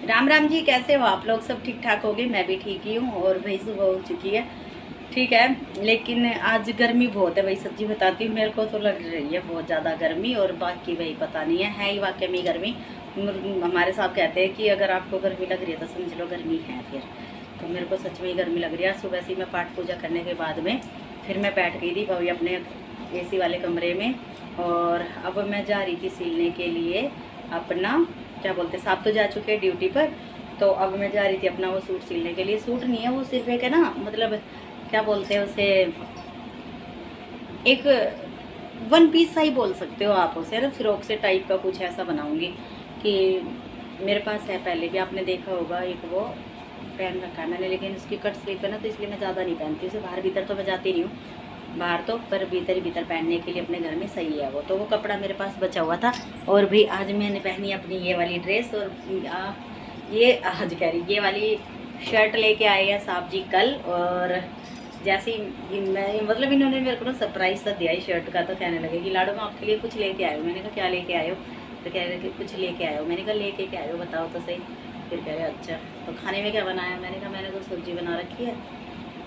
राम राम जी, कैसे हो आप लोग? सब ठीक ठाक होगे? मैं भी ठीक ही हूँ। और भाई सुबह हो चुकी है, ठीक है। लेकिन आज गर्मी बहुत है भाई, सच्ची बताती हूँ, मेरे को तो लग रही है बहुत ज़्यादा गर्मी। और बाकी भाई पता नहीं है ही वाकई में गर्मी। हमारे साहब कहते हैं कि अगर आपको गर्मी लग रही है तो समझ लो गर्मी है फिर। तो मेरे को सच में ही गर्मी लग रही है। सुबह से मैं पाठ पूजा करने के बाद में फिर मैं बैठ गई थी भाई अपने एसी वाले कमरे में। और अब मैं जा रही थी सिलने के लिए अपना, क्या बोलते, साहब तो जा चुके हैं ड्यूटी पर। तो अब मैं जा रही थी अपना वो सूट सिलने के लिए। सूट नहीं है वो, सिर्फ एक है ना, मतलब क्या बोलते हैं उसे, एक वन पीस सा ही बोल सकते हो आप उसे ना, फ्रॉक से टाइप का कुछ ऐसा बनाऊंगी। कि मेरे पास है, पहले भी आपने देखा होगा, एक वो पहन रखा है मैंने, लेकिन उसकी कट स्लीव है ना, तो इसलिए मैं ज़्यादा नहीं पहनती उसे। बाहर भीतर तो मैं जाती नहीं हूँ बाहर तो, पर भीतर ही भीतर पहनने के लिए अपने घर में सही है वो। तो वो कपड़ा मेरे पास बचा हुआ था। और भी आज मैंने पहनी अपनी ये वाली ड्रेस। और ये आज कह रही, ये वाली शर्ट लेके आए हैं साहब जी कल। और जैसे ही मैं, मतलब इन्होंने मेरे को ना सरप्राइज सा दिया इस शर्ट का। तो कहने लगे कि लाडो मैं आपके लिए कुछ लेके आए हो। मैंने कहा क्या लेके आए हो? तो कह रहे कि कुछ लेके आए हो। मैंने कहा लेके क्या आए हो बताओ तो सही। फिर कह रहे अच्छा तो खाने में क्या बनाया? मैंने कहा मैंने तो सब्जी बना रखी है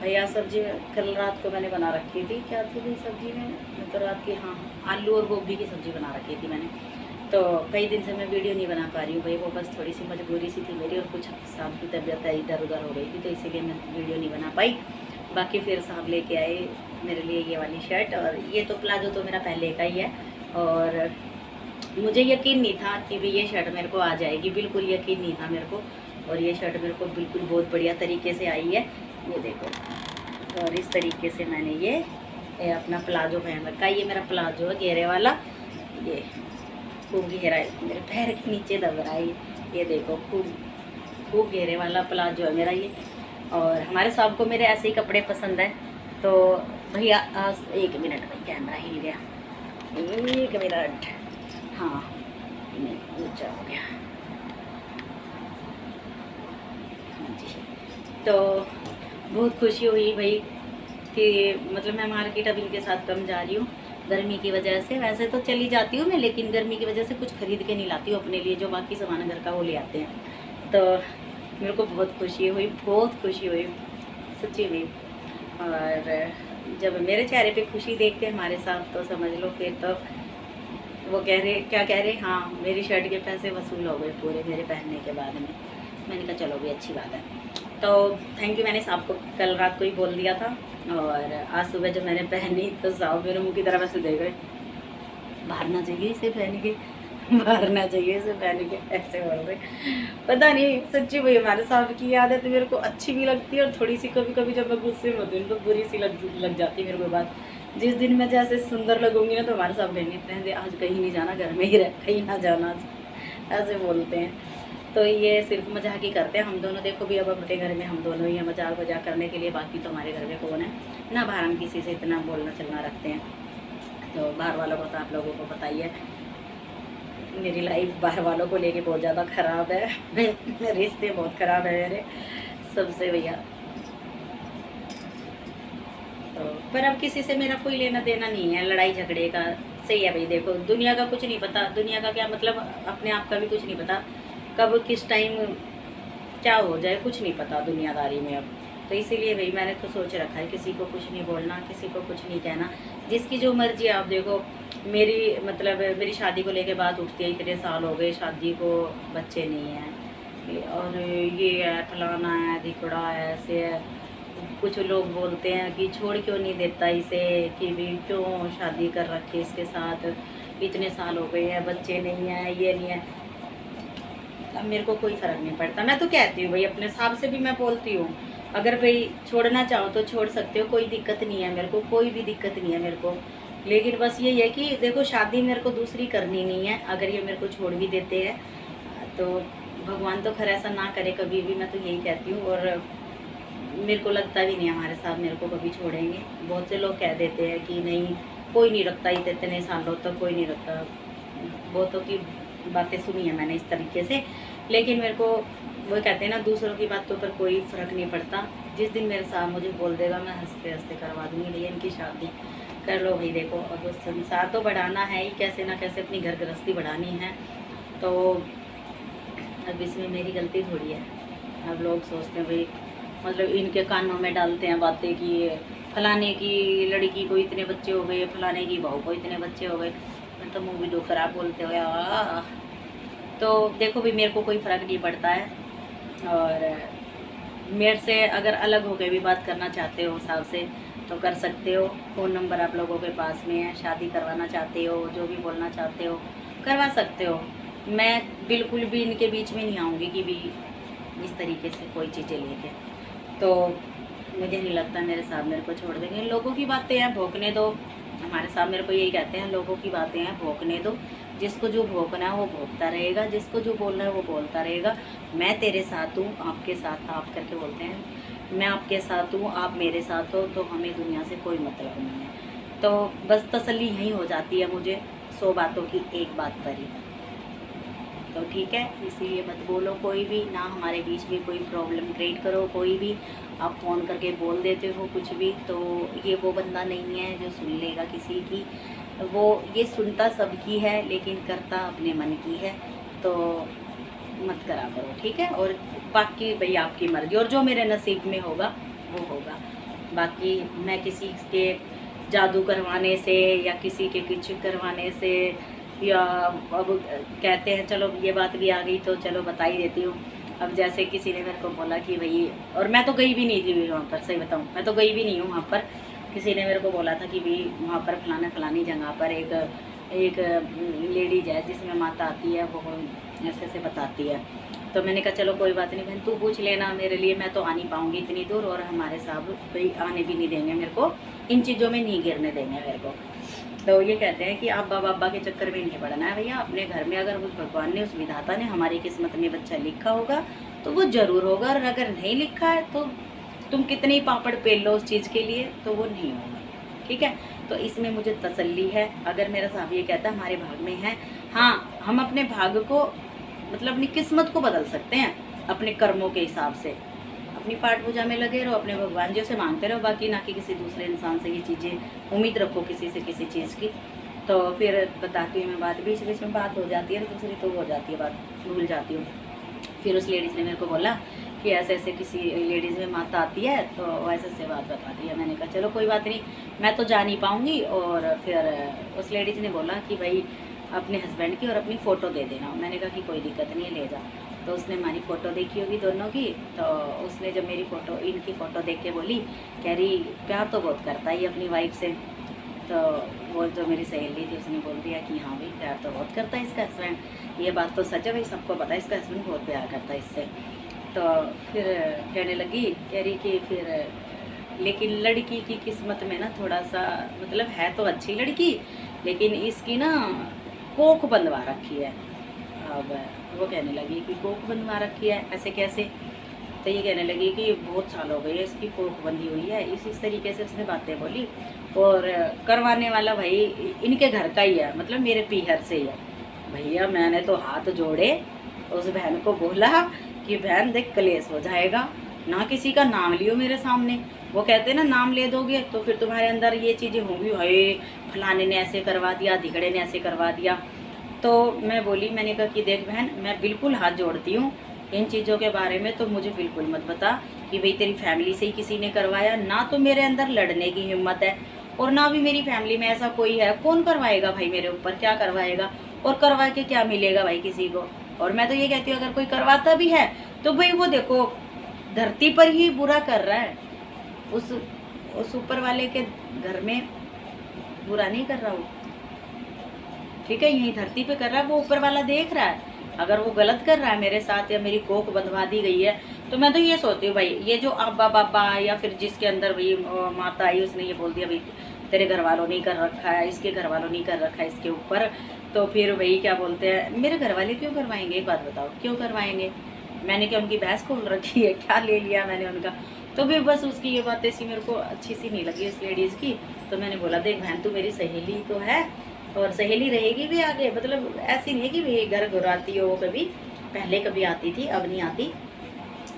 भैया। सब्जी कल रात को मैंने बना रखी थी। क्या थी भाई सब्जी में? मैं तो रात की, हाँ, आलू और गोभी की सब्जी बना रखी थी मैंने। तो कई दिन से मैं वीडियो नहीं बना पा रही हूँ भाई, वो बस थोड़ी सी मजबूरी सी थी मेरी, और कुछ साहब की तबीयत इधर उधर हो रही थी, तो इसीलिए मैं वीडियो नहीं बना पाई। बाकी फिर साहब लेके आए मेरे लिए ये वाली शर्ट। और ये तो प्लाजो तो मेरा पहले का ही है। और मुझे यकीन नहीं था कि भी ये शर्ट मेरे को आ जाएगी, बिल्कुल यकीन नहीं था मेरे को। और ये शर्ट मेरे को बिल्कुल बहुत बढ़िया तरीके से आई है, ये देखो। और इस तरीके से मैंने ये अपना प्लाजो पहन रखा है। ये मेरा प्लाजो है घेरे वाला, ये खूब घेरा है, मेरे पैर के नीचे दब रहा है ये देखो, खूब खूब घेरे वाला प्लाजो है मेरा ये। और हमारे साहब को मेरे ऐसे ही कपड़े पसंद है। तो भैया एक मिनट भाई, कैमरा हिल गया, एक मिनट। हाँ, नहीं ऊँचा हो गया। हाँ जी। तो बहुत खुशी हुई भाई कि मतलब मैं मार्केट अब इनके साथ कम जा रही हूँ गर्मी की वजह से। वैसे तो चली जाती हूँ मैं, लेकिन गर्मी की वजह से कुछ खरीद के नहीं लाती हूँ अपने लिए, जो बाकी सामान घर का वो ले आते हैं। तो मेरे को बहुत खुशी हुई, बहुत खुशी हुई सच्ची में। और जब मेरे चेहरे पे खुशी देखते हमारे साथ, तो समझ लो फिर तो वो कह रहे, क्या कह रहे, हाँ मेरी शर्ट के पैसे वसूल हो गए पूरे मेरे पहनने के बाद में। मैंने कहा चलो भी अच्छी बात है। तो थैंक यू, मैंने साहब को कल रात को ही बोल दिया था। और आज सुबह जब मैंने पहनी तो साहब मेरे मुँह की तरफ ऐसे देख रहे, बाहर ना चाहिए इसे पहन के, बाहर ना चाहिए इसे पहन के, ऐसे बोल रहे। पता नहीं, सच्ची वही हमारे साहब की आदत मेरे को अच्छी भी लगती है, और थोड़ी सी कभी कभी जब मैं गुस्से में होती हूँ तो बुरी सी लग जाती है मेरे को बात। जिस दिन मैं जैसे सुंदर लगूंगी ना, तो हमारे साहब कहेंगे रहने आज कहीं नहीं जाना, घर में ही रह, कहीं ना जाना आज, ऐसे बोलते हैं। तो ये सिर्फ मजाक ही करते हैं हम दोनों। देखो भी अब अपने घर में हम दोनों ही हैं मजाक वजाक करने के लिए, बाकी तो हमारे घर में कौन है ना, बाहर हम किसी से इतना बोलना चलना रखते हैं। तो बाहर वालों को तो आप लोगों को पता ही है, मेरी लाइफ बाहर वालों को लेके बहुत ज़्यादा ख़राब है रिश्ते बहुत ख़राब है मेरे सबसे भैया। तो पर अब किसी से मेरा कोई लेना देना नहीं है लड़ाई झगड़े का। सही है भाई, देखो दुनिया का कुछ नहीं पता, दुनिया का क्या मतलब, अपने आप का भी कुछ नहीं पता, कब किस टाइम क्या हो जाए कुछ नहीं पता दुनियादारी में अब। तो इसीलिए भाई मैंने तो सोच रखा है किसी को कुछ नहीं बोलना, किसी को कुछ नहीं कहना, जिसकी जो मर्जी है। आप देखो मेरी, मतलब मेरी शादी को लेके बात उठती है, इतने साल हो गए शादी को, बच्चे नहीं हैं, और ये है फलाना है धिकड़ा है, ऐसे है। कुछ लोग बोलते हैं कि छोड़ क्यों नहीं देता इसे, कि भी क्यों शादी कर रखी इसके साथ, इतने साल हो गए हैं बच्चे नहीं हैं, ये नहीं है। अब मेरे को कोई फ़र्क नहीं पड़ता, मैं तो कहती हूँ भाई अपने हिसाब से भी मैं बोलती हूँ, अगर भाई छोड़ना चाहो तो छोड़ सकते हो, कोई दिक्कत नहीं है मेरे को, कोई भी दिक्कत नहीं है मेरे को। लेकिन बस ये है कि देखो शादी मेरे को दूसरी करनी नहीं है, अगर ये मेरे को छोड़ भी देते हैं तो भगवान तो खैर ऐसा ना करे कभी भी, मैं तो यही कहती हूँ। और मेरे को लगता भी नहीं हमारे साथ मेरे को कभी छोड़ेंगे। बहुत से लोग कह देते हैं कि नहीं कोई नहीं रखता, इतने सालों तक कोई नहीं रखता, बहुतों की बातें सुनी है मैंने इस तरीके से। लेकिन मेरे को वो कहते हैं ना, दूसरों की बातों पर कोई फ़र्क नहीं पड़ता। जिस दिन मेरे साथ मुझे बोल देगा मैं हंसते हंसते करवा दूँगी भैया इनकी शादी कर लो भाई। देखो अब संसार तो बढ़ाना है ही, कैसे ना कैसे अपनी घर गृहस्थी बढ़ानी है। तो अब इसमें मेरी गलती थोड़ी है। अब लोग सोचते हैं भाई, मतलब इनके कानों में डालते हैं बातें कि फलाने की लड़की को इतने बच्चे हो गए, फलाने की बहू को इतने बच्चे हो गए, तो मुँह भी दो खराब बोलते हो यार। तो देखो भी, मेरे को कोई फ़र्क नहीं पड़ता है, और मेरे से अगर अलग होकर भी बात करना चाहते हो साहब से तो कर सकते हो। फ़ोन नंबर आप लोगों के पास में है, शादी करवाना चाहते हो, जो भी बोलना चाहते हो करवा सकते हो। मैं बिल्कुल भी इनके बीच में नहीं आऊँगी कि भी इस तरीके से कोई चीज़ें लेके, तो मुझे नहीं लगता मेरे साहब मेरे को छोड़ देंगे। लोगों की बातें हैं, भोंकने दो। हमारे साहब मेरे को यही कहते हैं, लोगों की बातें हैं, भोंकने दो। जिसको जो भोंकना है वो भोंकता रहेगा, जिसको जो बोलना है वो बोलता रहेगा। मैं तेरे साथ हूँ, आपके साथ, आप करके बोलते हैं, मैं आपके साथ हूँ, आप मेरे साथ हो, तो हमें दुनिया से कोई मतलब नहीं है। तो बस तसल्ली यही हो जाती है मुझे 100 बातों की एक बात पर ही। तो ठीक है, इसीलिए मत बोलो कोई भी ना, हमारे बीच में कोई प्रॉब्लम क्रिएट करो कोई भी। आप फ़ोन करके बोल देते हो कुछ भी, तो ये वो बंदा नहीं है जो सुन लेगा किसी की। वो ये सुनता सबकी है लेकिन करता अपने मन की है। तो मत करा करो, ठीक है। और बाकी भाई आपकी मर्ज़ी, और जो मेरे नसीब में होगा वो होगा। बाकी मैं किसी के जादू करवाने से या किसी के कुछ करवाने से, या अब कहते हैं, चलो ये बात भी आ गई तो चलो बता ही देती हूँ। अब जैसे किसी ने मेरे को बोला कि भाई, और मैं तो गई भी नहीं थी वहाँ पर, सही बताऊँ मैं तो गई भी नहीं हूँ वहाँ पर। किसी ने मेरे को बोला था कि भाई वहाँ पर फलानी जगह पर एक लेडीज है जिसमें माता आती है, वो ऐसे ऐसे बताती है। तो मैंने कहा चलो कोई बात नहीं बहन, तू पूछ लेना मेरे लिए, मैं तो आ नहीं पाऊँगी इतनी दूर, और हमारे साहब भाई आने भी नहीं देंगे मेरे को, इन चीज़ों में नहीं गिरने देंगे मेरे को। तो ये कहते हैं कि अब्बा बाबा के चक्कर में नहीं पड़ना है भैया। अपने घर में अगर उस भगवान ने, उस विधाता ने हमारी किस्मत में बच्चा लिखा होगा तो वो ज़रूर होगा, और अगर नहीं लिखा है तो तुम कितने ही पापड़ पेल लो उस चीज़ के लिए, तो वो नहीं होगा, ठीक है। तो इसमें मुझे तसल्ली है। अगर मेरा साहब ये कहता है हमारे भाग में है, हाँ, हम अपने भाग को, मतलब अपनी किस्मत को बदल सकते हैं अपने कर्मों के हिसाब से। अपनी पाठ पूजा में लगे रहो, अपने भगवान जी से मांगते रहो, बाकी ना कि किसी दूसरे इंसान से ये चीज़ें उम्मीद रखो किसी से किसी चीज़ की। तो फिर बताती हूँ मैं बात, बीच बीच में बात हो जाती है, तो दूसरी तो हो जाती है बात, भूल जाती हूँ। फिर उस लेडीज़ ने मेरे को बोला कि ऐसे ऐसे किसी लेडीज़ में माता आती है, तो ऐसे ऐसे बात बताती है। मैंने कहा चलो कोई बात नहीं, मैं तो जा नहीं पाऊँगी। और फिर उस लेडीज़ ने बोला कि भाई अपने हस्बैंड की और अपनी फ़ोटो दे देना। मैंने कहा कि कोई दिक्कत नहीं है, ले जा। तो उसने हमारी फ़ोटो देखी होगी दोनों की, तो उसने जब मेरी फ़ोटो, इनकी फ़ोटो देख के बोली, कह रही प्यार तो बहुत करता है अपनी वाइफ से। तो वो जो मेरी सहेली थी उसने बोल दिया कि हाँ भाई प्यार तो बहुत करता है इसका हस्बैंड। ये बात तो सच है भाई, सबको पता है इसका हस्बैंड बहुत प्यार करता है इससे। तो फिर कहने लगी, कह रही कि फिर लेकिन लड़की की किस्मत में ना थोड़ा सा, मतलब है तो अच्छी लड़की, लेकिन इसकी ना कोख बंधवा रखी है। अब वो कहने लगी कि कोख बंधवा रखी है, ऐसे कैसे? तो ये कहने लगी कि बहुत साल हो गए इसकी कोख बंधी हुई है। इस तरीके से उसने बातें बोली। और करवाने वाला भाई इनके घर का ही है, मतलब मेरे पीहर से ही है। भैया मैंने तो हाथ जोड़े, उस बहन को बोला कि बहन देख कलेश हो जाएगा, ना किसी का नाम लियो मेरे सामने। वो कहते ना नाम ले दोगे तो फिर तुम्हारे अंदर ये चीज़ें होंगी, हाय फलाने ने ऐसे करवा दिया, धिगड़े ने ऐसे करवा दिया। तो मैं बोली, मैंने कहा कि देख बहन, मैं बिल्कुल हाथ जोड़ती हूँ इन चीज़ों के बारे में, तो मुझे बिल्कुल मत बता कि भाई तेरी फैमिली से ही किसी ने करवाया। ना तो मेरे अंदर लड़ने की हिम्मत है, और ना भी मेरी फैमिली में ऐसा कोई है। कौन करवाएगा भाई मेरे ऊपर, क्या करवाएगा, और करवा के क्या मिलेगा भाई किसी को। और मैं तो ये कहती हूँ अगर कोई करवाता भी है तो भाई वो देखो धरती पर ही बुरा कर रहा है, उस ऊपर वाले के घर में बुरा नहीं कर रहा वो, ठीक है, यही धरती पे कर रहा है, वो ऊपर वाला देख रहा है। अगर वो गलत कर रहा है मेरे साथ, या मेरी कोख बंधवा दी गई है, तो मैं तो ये सोचती हूँ भाई, ये जो अब्बा बाबा या फिर जिसके अंदर भाई माता आई, उसने ये बोल दिया भाई तेरे घर वालों नहीं कर रखा है, इसके घर वालों नहीं कर रखा है इसके ऊपर, तो फिर भाई क्या बोलते हैं, मेरे घर वाले क्यों करवाएंगे? एक बात बताओ, क्यों करवाएंगे? मैंने क्या उनकी भैंस खोल रखी है? क्या ले लिया मैंने उनका? तो भी बस उसकी ये बात ऐसी मेरे को अच्छी सी नहीं लगी उस लेडीज़ की। तो मैंने बोला देख बहन, तू मेरी सहेली तो है और सहेली रहेगी भी आगे, मतलब ऐसी नहीं है कि भाई घर घर आती हो, कभी पहले कभी आती थी, अब नहीं आती,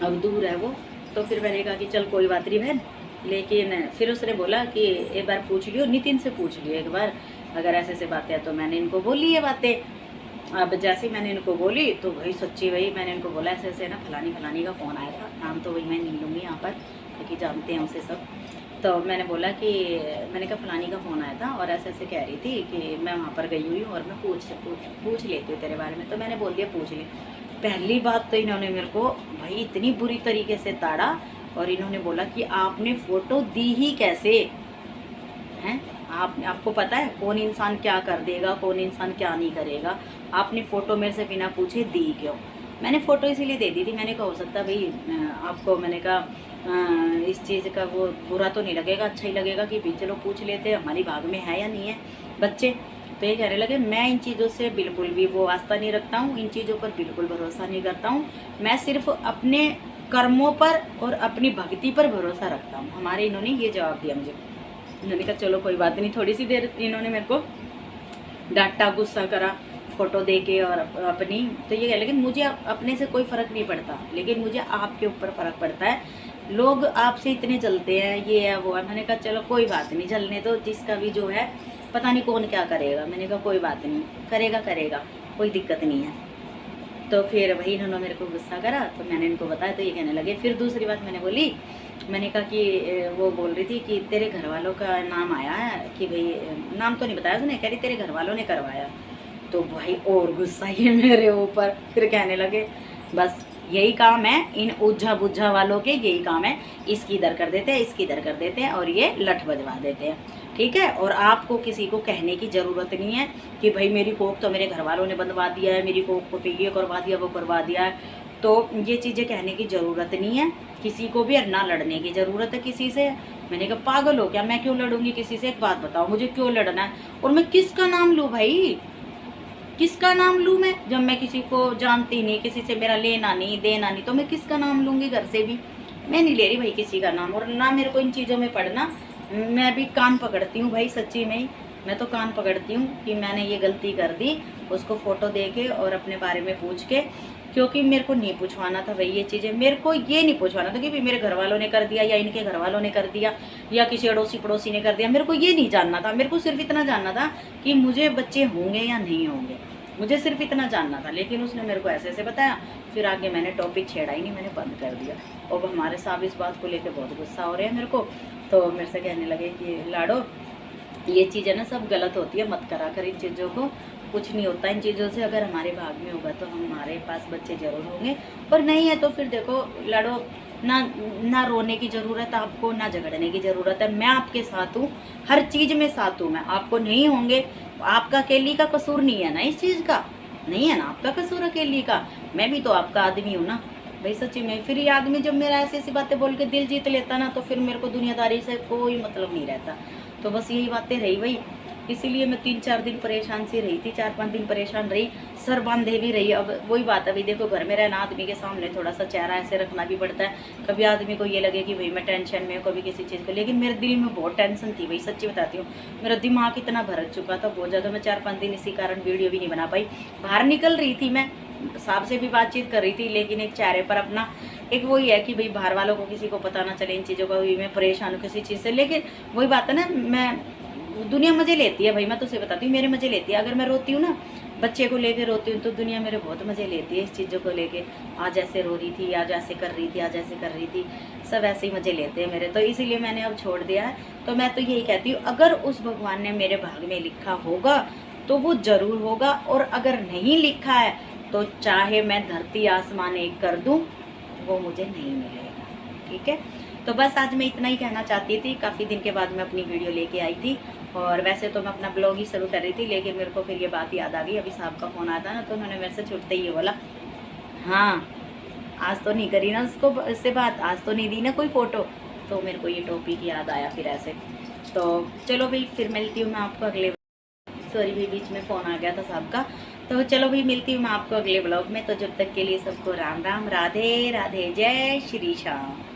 अब दूर है वो। तो फिर मैंने कहा कि चल कोई बात नहीं बहन, लेकिन फिर उसने बोला कि एक बार पूछ लियो, नितिन से पूछ लियो एक बार, अगर ऐसे ऐसे बातें हैं। तो मैंने इनको बोली ये बातें, अब जैसे ही मैंने इनको बोली तो भाई सच्ची भाई मैंने इनको बोला ऐसे ऐसे ना फलानी फलानी का फ़ोन आया था, नाम तो वही मैं नहीं लूँगी यहाँ पर क्योंकि जानते हैं उसे सब। तो मैंने बोला कि मैंने कहा फलानी का फ़ोन आया था और ऐसे ऐसे कह रही थी कि मैं वहाँ पर गई हुई हूँ और मैं पूछ लेती हूँ तेरे बारे में। तो मैंने बोल दिया पूछ ले। पहली बात तो इन्होंने मेरे को भाई इतनी बुरी तरीके से ताड़ा और इन्होंने बोला कि आपने फ़ोटो दी ही कैसे हैं। आपको पता है कौन इंसान क्या कर देगा, कौन इंसान क्या नहीं करेगा। आपने फ़ोटो मेरे से बिना पूछे दी क्यों? मैंने फ़ोटो इसीलिए दे दी थी, मैंने कहा हो सकता भाई आपको, मैंने कहा इस चीज़ का वो बुरा तो नहीं लगेगा, अच्छा ही लगेगा कि भी चलो पूछ लेते हमारी भाग में है या नहीं है बच्चे। तो ये कहने लगे मैं इन चीज़ों से बिल्कुल भी वो आस्था नहीं रखता हूँ, इन चीज़ों पर बिल्कुल भरोसा नहीं करता हूँ, मैं सिर्फ अपने कर्मों पर और अपनी भक्ति पर भरोसा रखता हूँ। हमारे इन्होंने ये जवाब दिया मुझे। मैंने कहा चलो कोई बात नहीं। थोड़ी सी देर इन्होंने मेरे को डांटा, गुस्सा करा फ़ोटो दे के और अपनी, तो ये कह, लेकिन मुझे अपने से कोई फ़र्क नहीं पड़ता, लेकिन मुझे आपके ऊपर फ़र्क पड़ता है। लोग आपसे इतने जलते हैं, ये है वो है। मैंने कहा चलो कोई बात नहीं, जलने दो, जिसका भी जो है पता नहीं कौन क्या करेगा। मैंने कहा कोई बात नहीं, करेगा कोई दिक्कत नहीं है। तो फिर वही इन्होंने मेरे को गुस्सा करा तो मैंने इनको बताया तो ये कहने लगे। फिर दूसरी बात मैंने बोली, मैंने कहा कि वो बोल रही थी कि तेरे घर वालों का नाम आया है कि भाई, नाम तो नहीं बताया उसने, कह रही तेरे घर वालों ने करवाया। तो भाई और गुस्सा ये मेरे ऊपर। फिर कहने लगे बस यही काम है इन उज्झा बुझा वालों के, यही काम है, इसकी इधर कर देते हैं, इसकी इधर कर देते हैं और ये लठ बजवा देते हैं, ठीक है। और आपको किसी को कहने की ज़रूरत नहीं है कि भाई मेरी कोख तो मेरे घर वालों ने बंधवा दिया है, मेरी कोख को ये करवा दिया वो करवा दिया है। तो ये चीज़ें कहने की ज़रूरत नहीं है किसी को भी, और ना लड़ने की ज़रूरत है किसी से। मैंने कहा पागल हो क्या, मैं क्यों लड़ूंगी किसी से? एक बात बताओ मुझे क्यों लड़ना है? और मैं किसका नाम लूँ भाई, किसका नाम लूँ मैं? जब मैं किसी को जानती नहीं, किसी से मेरा लेना नहीं देना नहीं, तो मैं किसका नाम लूँगी? घर से भी मैं नहीं ले रही भाई किसी का नाम, और ना मेरे को इन चीज़ों में पढ़ना। मैं भी कान पकड़ती हूँ भाई, सच्ची में ही मैं तो कान पकड़ती हूँ कि मैंने ये गलती कर दी, उसको फ़ोटो दे के और अपने बारे में पूछ के, क्योंकि मेरे को नहीं पूछवाना था भाई ये चीज़ें, मेरे को ये नहीं पूछवाना था कि भाई मेरे घर वालों ने कर दिया या इनके घर वालों ने कर दिया या किसी अड़ोसी पड़ोसी ने कर दिया। मेरे को ये नहीं जानना था, मेरे को सिर्फ इतना जानना था कि मुझे बच्चे होंगे या नहीं होंगे, मुझे सिर्फ इतना जानना था। लेकिन उसने मेरे को ऐसे ऐसे बताया, फिर आगे मैंने टॉपिक छेड़ा ही नहीं, मैंने बंद कर दिया। और हमारे साहब इस बात को लेकर बहुत गुस्सा हो रहे हैं मेरे को, तो मेरे से कहने लगे कि लाडो ये चीज़ें ना सब गलत होती है, मत करा कर इन चीज़ों को, कुछ नहीं होता इन चीज़ों से। अगर हमारे भाग में होगा तो हमारे पास बच्चे ज़रूर होंगे, पर नहीं है तो फिर देखो लाडो, ना रोने की ज़रूरत है आपको, ना झगड़ने की ज़रूरत है। मैं आपके साथ हूँ, हर चीज़ में साथ हूँ मैं। आपको नहीं होंगे, आपका अकेली का कसूर नहीं है ना इस चीज़ का, नहीं है ना आपका कसूर अकेली का, मैं भी तो आपका आदमी हूँ ना भाई, सच्ची में। फिर ये आदमी जब मेरा ऐसी ऐसी बातें बोल के दिल जीत लेता ना, तो फिर मेरे को दुनियादारी से कोई मतलब नहीं रहता। तो बस यही बातें रही भाई, इसीलिए मैं 3-4 दिन परेशान सी रही थी, 4-5 दिन परेशान रही, सर बांधे भी रही। अब वही बात है भाई, देखो घर में रहना, आदमी के सामने थोड़ा सा चेहरा ऐसे रखना भी पड़ता है। कभी आदमी को ये लगे कि भाई मैं टेंशन में हूँ, कभी किसी चीज़ को, लेकिन मेरे दिल में बहुत टेंशन थी भाई, सच्ची बताती हूँ। मेरा दिमाग इतना भर चुका था बहुत ज़्यादा, मैं 4-5 दिन इसी कारण वीडियो भी नहीं बना पाई। बाहर निकल रही थी मैं, साहब से भी बातचीत कर रही थी, लेकिन एक चेहरे पर अपना एक वही है कि भाई बाहर वालों को किसी को पता ना चले इन चीज़ों का, मैं परेशान हूँ किसी चीज़ से। लेकिन वही बात है ना, मैं दुनिया मज़े लेती है भाई, मैं तो उसे बताती हूँ मेरे मज़े लेती है। अगर मैं रोती हूँ ना, बच्चे को लेके रोती हूँ, तो दुनिया मेरे बहुत मज़े लेती है इस चीज़ों को लेके। आज ऐसे रो रही थी, आज ऐसे कर रही थी, आज ऐसे कर रही थी, सब ऐसे ही मज़े लेते हैं मेरे। तो इसीलिए मैंने अब छोड़ दिया है। तो मैं तो यही कहती हूँ, अगर उस भगवान ने मेरे भाग में लिखा होगा तो वो ज़रूर होगा, और अगर नहीं लिखा है तो चाहे मैं धरती आसमान एक कर दूँ, वो मुझे नहीं मिलेगा, ठीक है। तो बस आज मैं इतना ही कहना चाहती थी। काफ़ी दिन के बाद मैं अपनी वीडियो लेके आई थी, और वैसे तो मैं अपना ब्लॉग ही शुरू कर रही थी, लेकिन मेरे को फिर ये बात याद आ गई। अभी साहब का फ़ोन आया था ना, तो उन्होंने मेरे से छुटते ही बोला, हाँ आज तो नहीं करी ना उसको इससे बात, आज तो नहीं दी ना कोई फ़ोटो। तो मेरे को ये टॉपिक याद आया फिर ऐसे। तो चलो भाई, फिर मिलती हूँ मैं आपको अगले, सॉरी भाई बीच में फ़ोन आ गया था साहब का। तो चलो भाई, मिलती हूँ मैं आपको अगले ब्लॉग में। तो जब तक के लिए सबको राम राम, राधे राधे, जय श्री श्याम।